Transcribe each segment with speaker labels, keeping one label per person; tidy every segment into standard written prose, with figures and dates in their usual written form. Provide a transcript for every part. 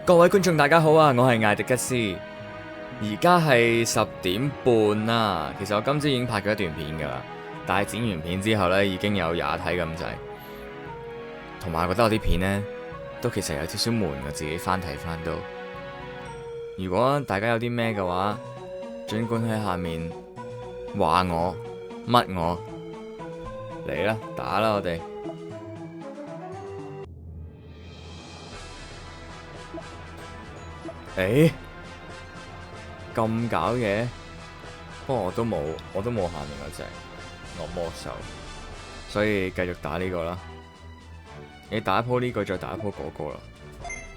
Speaker 1: 各位觀眾大家好啊，我係艾迪吉斯，而家係10點半啦。其實我今朝已經拍咗一段片噶啦，但係剪完片之後呢，已經有廿睇咁滯，同埋我覺得我啲片呢，都其實有少少悶嘅，自己翻睇翻都。如果大家有啲咩嘅話，盡管喺下面話我乜我嚟啦，打啦我哋。誒，咁搞嘅，不過我都冇下面嗰隻惡魔獸，所以繼續打呢個啦。你打一鋪呢個，再打一鋪嗰個啦。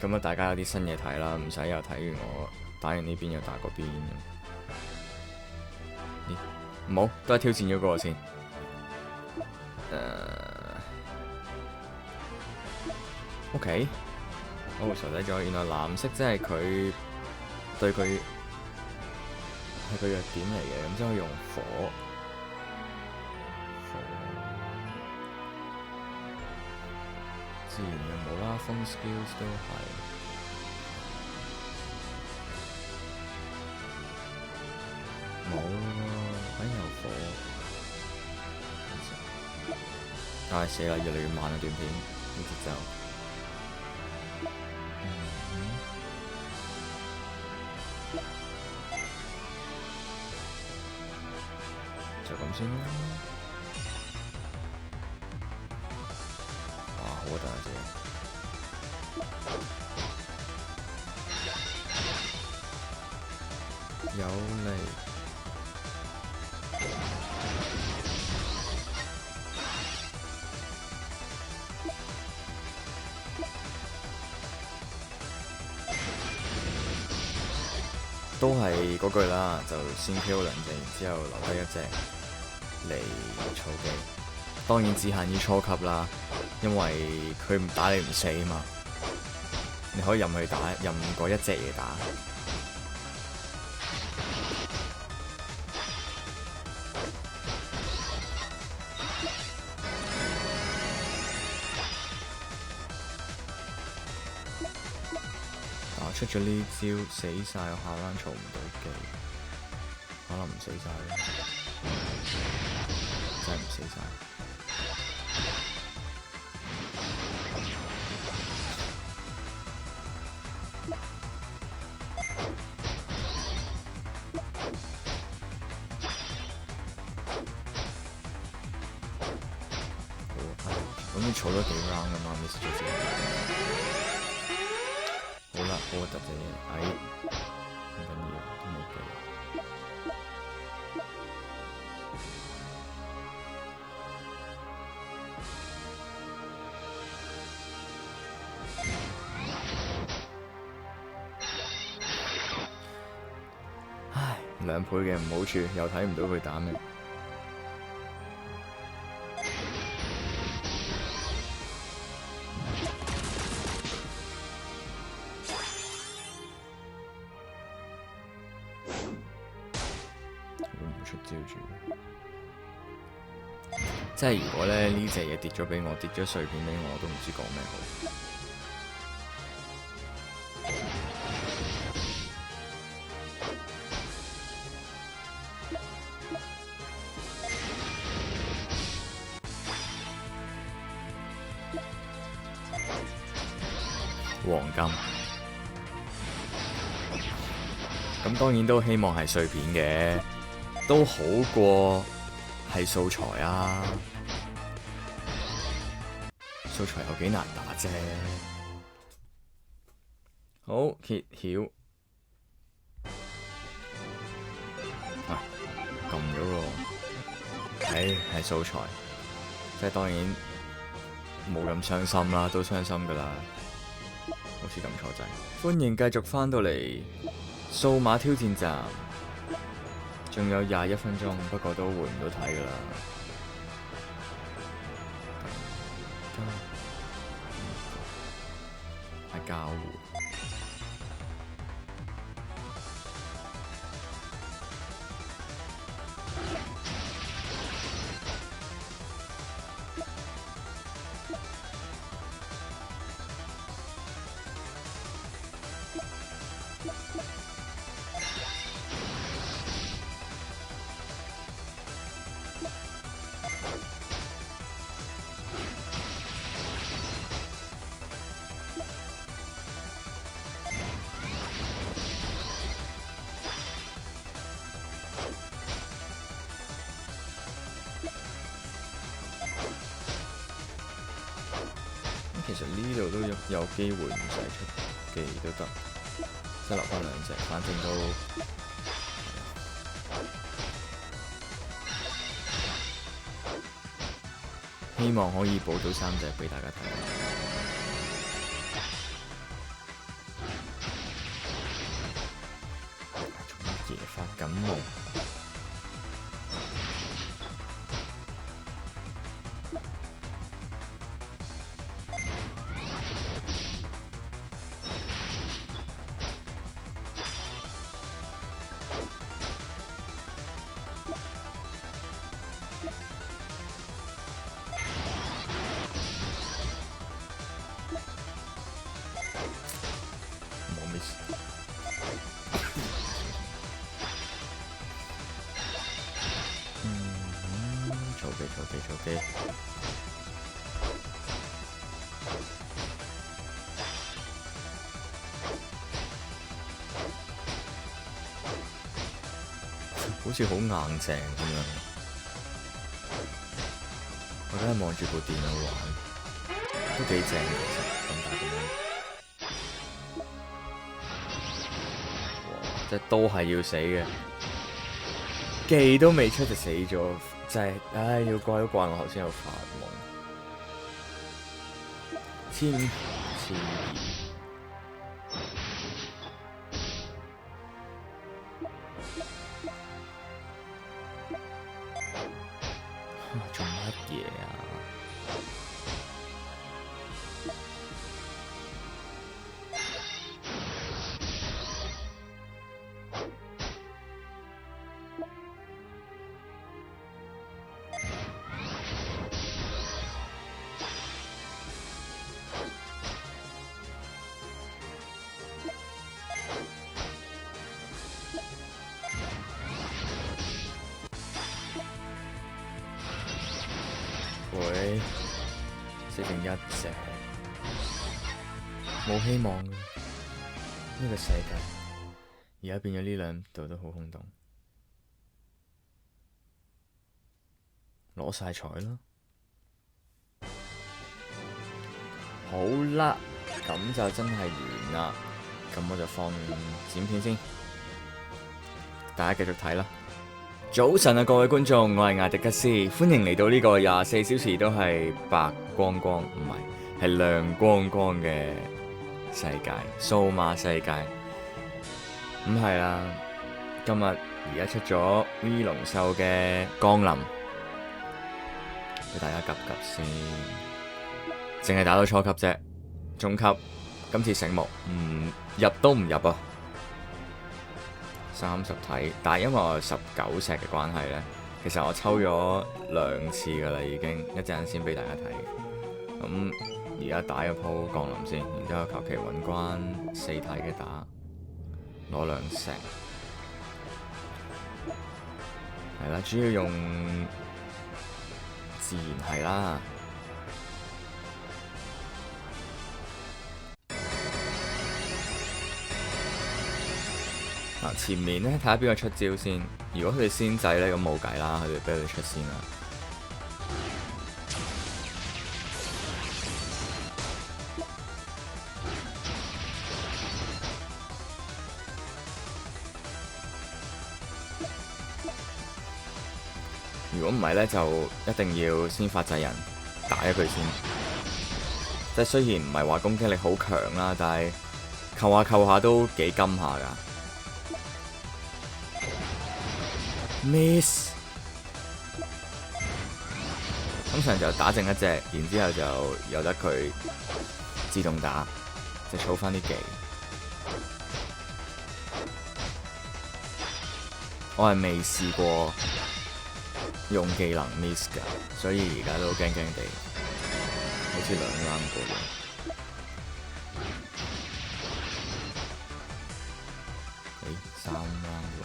Speaker 1: 咁啊，大家有啲新嘢睇啦，唔使又睇完我打完呢邊又打嗰邊。唔好，都係挑戰咗嗰個先。OK。我傻仔咗，原來藍色即係佢對佢係個弱點嚟嘅，咁即係可以用火，自然用冇啦，風 skills 都係冇喎，有火，但係死啦，越嚟越慢啊段片，呢節奏。就咁先啦。哇，好核突啊！有嚟，都係嗰句啦，就先 kill 兩隻，然之後留低一隻嚟草機。當然只限於初級啦，因為佢唔打你唔死啊嘛，你可以任佢打，任嗰一隻嘢打。出咗呢招死晒，我下彎嘈唔到機，可能唔死晒咯，真係唔死晒。咁你嘈咗幾 round 㗎嘛 ，miss 咗先。好啦，好核突嘅嘢，唔緊要，都冇計。唉，2倍嘅唔好處，又睇唔到佢打咩。照住，即係如果咧呢隻嘢跌咗俾我，跌咗碎片俾我，我都唔知講咩好。黃金，咁當然都希望係碎片嘅。都好過係素材啊！素材有幾難打啫。好揭曉啊！撳咗個，係素材，即係當然冇咁傷心啦，都傷心㗎啦。好似撳錯掣。歡迎繼續返到嚟數碼挑戰站。仲有21分鐘，不過都回唔到睇㗎啦。係交互。其實呢度都有機會唔使出技都得，即係留翻兩隻，反正都希望可以補到3隻俾大家睇。做乜嘢發感冒？嘈機，好似好硬淨咁樣。我梗係望住部電腦玩，都幾正其實咁大咁樣。哇！即係都係要死嘅，技都未出就死咗。就係，唉，要怪都怪我頭先有發夢。1200做乜嘢啊？會死剩一隻，冇希望嘅呢個世界，而家變咗呢兩度都好空洞，攞晒彩啦！好啦，咁就真係完啦，咁我就放剪片先，大家繼續睇啦。早晨啊，各位觀眾，我係艾迪吉斯，歡迎嚟到呢個24小時都係白光光，唔係亮光光嘅世界，數碼世界。咁係啦，今日而家出咗 V 龍獸嘅降臨，俾大家及先，淨係打到初級啫，中級今次醒目，唔入都唔入啊！30體，但係因為我19石嘅關係呢，其實我抽咗2次㗎啦，已經一陣先俾大家睇。咁而家打一鋪降臨先，然之後求其揾關4體嘅打，攞2石。係啦，主要用自然係啦。前面咧睇下邊個出招先，如果佢哋先制咧，咁冇計啦，佢哋俾佢哋出先啦。如果唔係咧，就一定要先發制人打一句先。即係雖然唔係話攻擊力好強啦，但係扣下都幾金下㗎。Miss， 通常就打剩一隻，然之後就由得佢自動打，就儲翻啲技。我係未試過用技能 miss 㗎，所以而家都驚驚地，好似2 round 過咗。3 round 喎。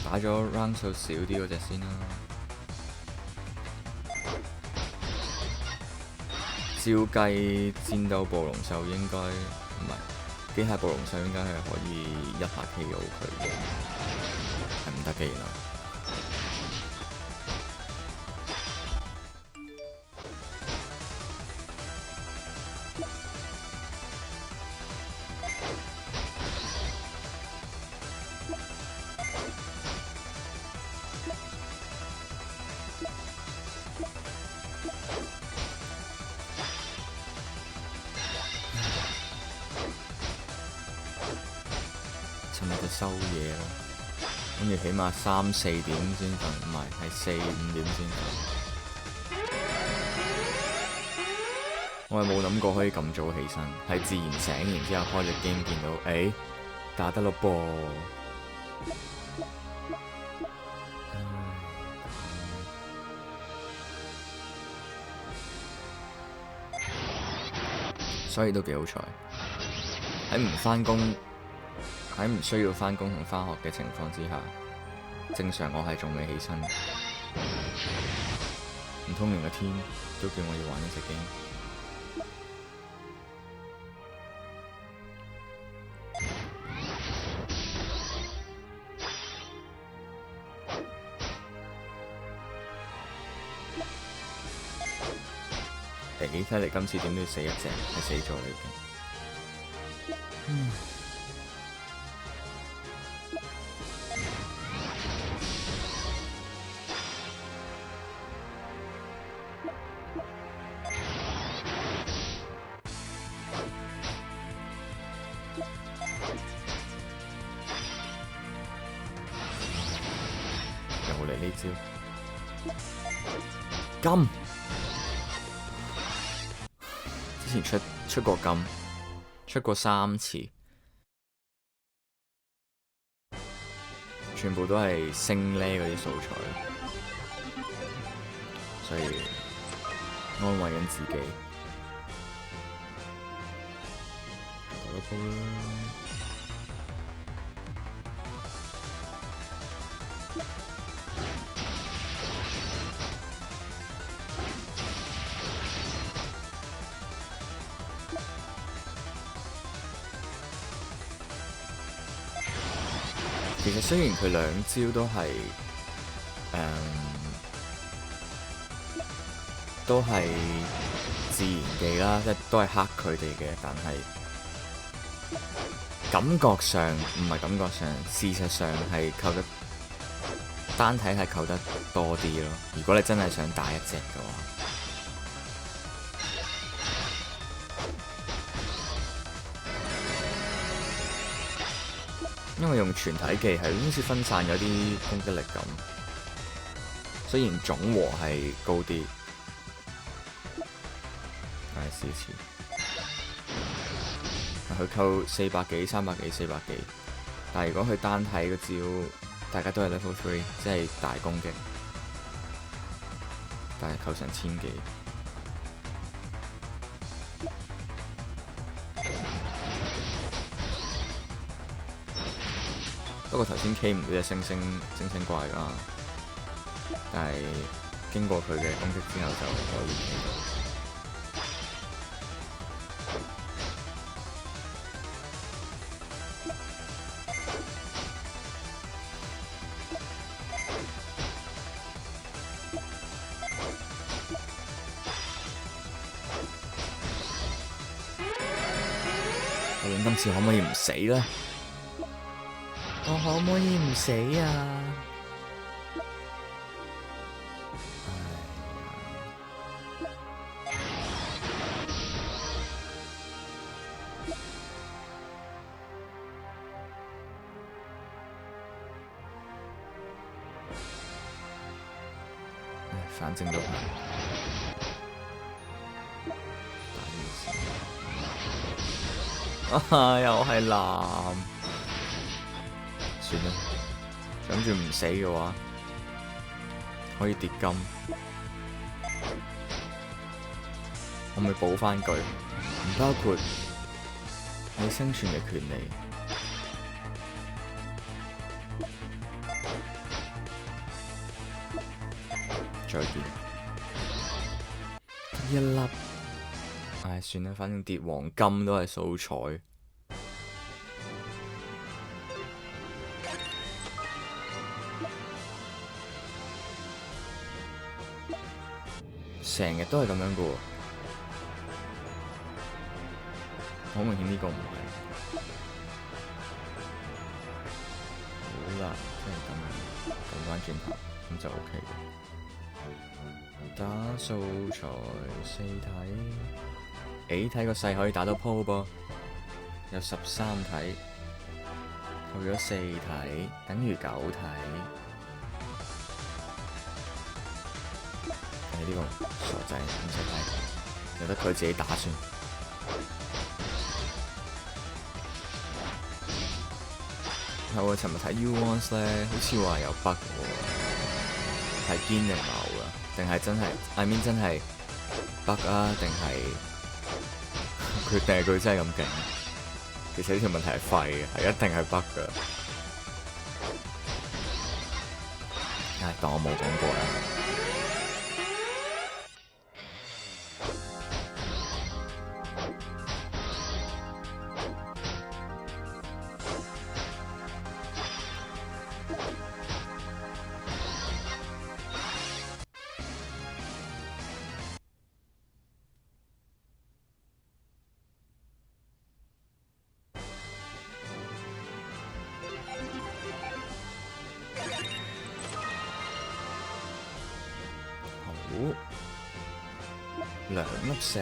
Speaker 1: 打咗 round 數少啲嗰隻先啦。照計戰鬥暴龍獸應該唔係機械暴龍獸，應該係可以100 KO 佢嘅，係唔得嘅原來。收嘢咯，跟住起碼3、4點先瞓，唔係4、5點先瞓。我係冇諗過可以咁早起身，係自然醒，然之後開隻 game 見到，誒打得咯噃。所以都幾好彩，喺唔返工，喺唔需要返工同返學嘅情況之下，正常我係仲未起身，唔通連個天都叫我要玩呢隻 game？睇嚟今次點都要死一隻，係死咗啦已經。又嚟呢招金。之前出過金，出過3次，全部都係升呢嗰啲素材，所以安慰緊自己。打多鋪啦！其實雖然佢兩招都係自然技啦，即係都係黑佢哋嘅，但係感覺上唔係感覺上，事實上係扣得單體係扣得多啲咯。如果你真係想打一隻嘅話，因為用全體技係好似分散咗啲攻擊力咁，雖然總和係高啲，但係試試。佢扣400幾、300幾、400幾，但係如果佢單體嗰招，大家都係 level 3，即係大攻擊，但係扣成1000幾。不過頭先 K 唔到隻星星怪㗎，但係經過佢嘅攻擊之後就可以 K 到。究竟今次可唔可以唔死呢？我可唔可以唔死啊？反正都係又係藍。算啦，諗住唔死嘅話，可以跌金，我咪補返句，唔包括你生存嘅權利。再見，一粒，唉，算啦，反正跌黃金都係素材。成日都係咁樣嘅喎，好明顯呢個唔係。好啦，即係咁樣，撳返轉頭，咁就 OK 嘅。打素材4體，睇個勢可以打到鋪噃，有13體，扣咗4體，等於9體。呢個傻仔唔使睇，由得佢自己打算。係喎，尋日睇 U1 咧，好似話有 bug 喎，係堅定流㗎，定係真係 I mean 真係 bug 啊？定係佢真係咁勁？其實呢條問題係廢嘅，係一定係 bug 㗎。唉，當我冇講過啦。2粒石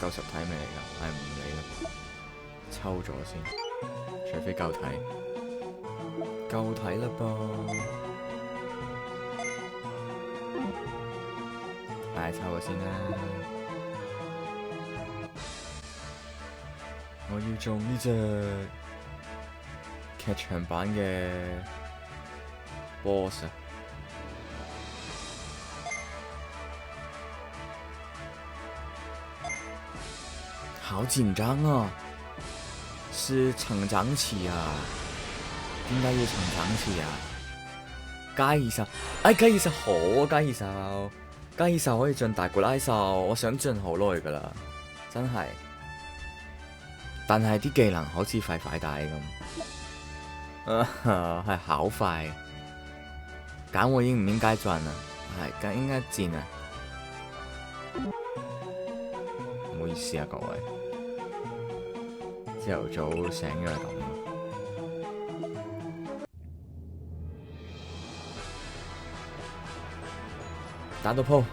Speaker 1: 夠10體未嚟㗎？係唔理啦，抽咗先，除非夠體，夠體啦噃。抽咗先啦。我要做呢隻劇場版嘅 boss 啊！好緊張啊！是成長期啊，點解要成長期啊？加20，哎，加20好啊！加20可以進大古拉獸，我想進好耐噶啦，真係。但係啲技能好似快快帶咁，係好快。揀我應唔應該轉啊？係，應該轉啊！唔好意思啊，各位。朝頭早醒咗係咁，打到鋪，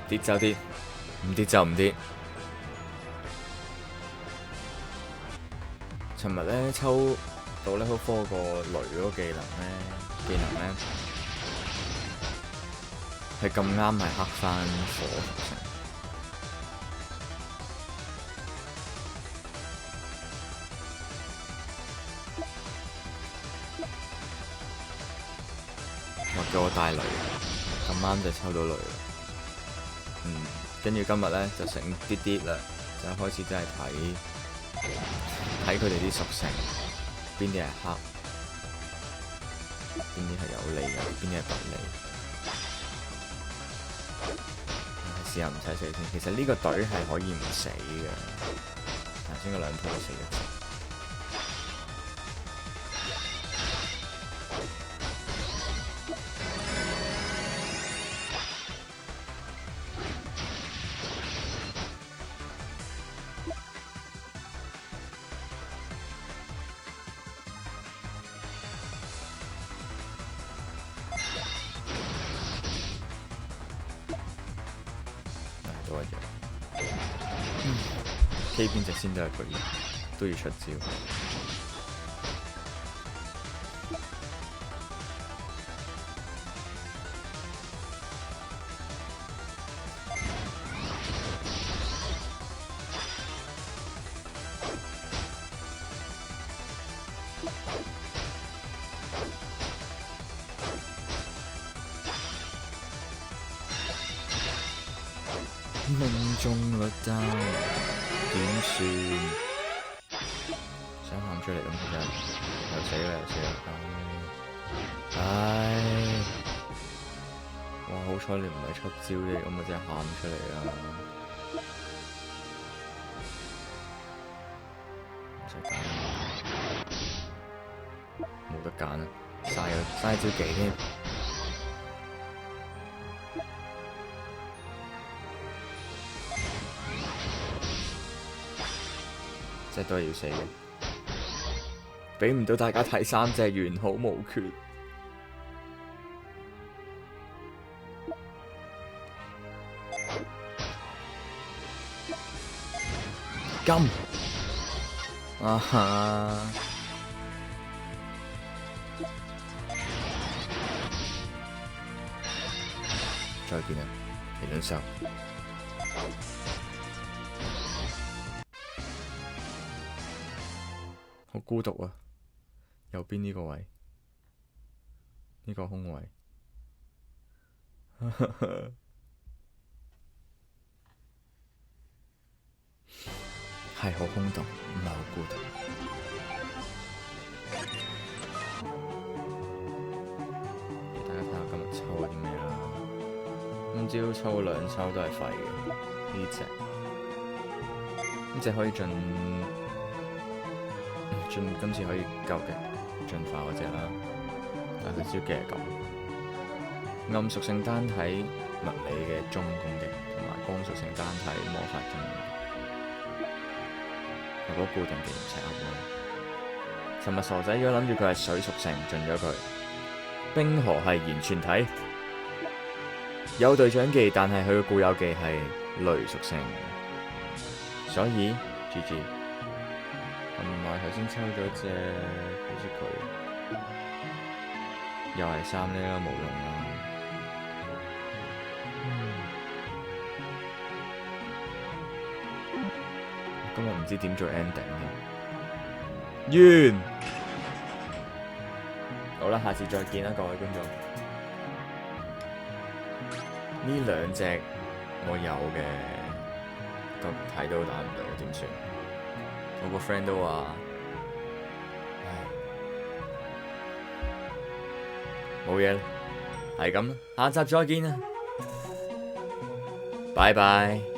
Speaker 1: 跌就跌，唔跌就唔跌。尋日咧抽到呢科個雷嗰個技能咧係咁啱係黑翻火屬性。叫我帶雷，咁啱就抽到雷啦。跟住今日咧就醒啲啲啦，就開始真係睇佢哋啲屬性，邊啲係黑，邊啲係有利嘅，邊啲係不利。試下唔使死先，其實呢個隊係可以唔死嘅，頭先嗰2鋪都死咗。K 邊隻先都係佢，都要出招。命中率低，點算？想喊出嚟咁其實又死啦！唉，哇！好彩你唔係出招啫，咁我真係喊出嚟啦！唔使揀，冇得揀啊！嘥招技添。即係都係要死嘅，俾唔到大家睇3隻完好無缺。金啊哈！再見啦，離輪獸。好孤獨啊！右邊呢個位，呢個空位，係好空洞，唔係好孤獨。大家睇下今日抽咗啲咩啦？今朝抽2抽都係廢嘅，呢隻可以進今次可以究極進化嗰隻啦，但係佢招技係咁，暗屬性單體物理嘅中攻擊，同埋光屬性單體魔法中攻擊。如果固定技能尺合咯。尋日傻仔咗諗住佢係水屬性，進咗佢。冰河係完全體，有隊長技，但係佢嘅固有技係雷屬性，所以 GG。同埋頭先抽咗隻好似佢，又係3呢啦，冇用啦。今日唔知點做 ending 添。完。好啦，下次再見啦，各位觀眾。呢2隻我有嘅，都睇到打唔到，點算？我個 friend 都話，唉，冇嘢啦，係咁啦，下集再見啦，拜拜。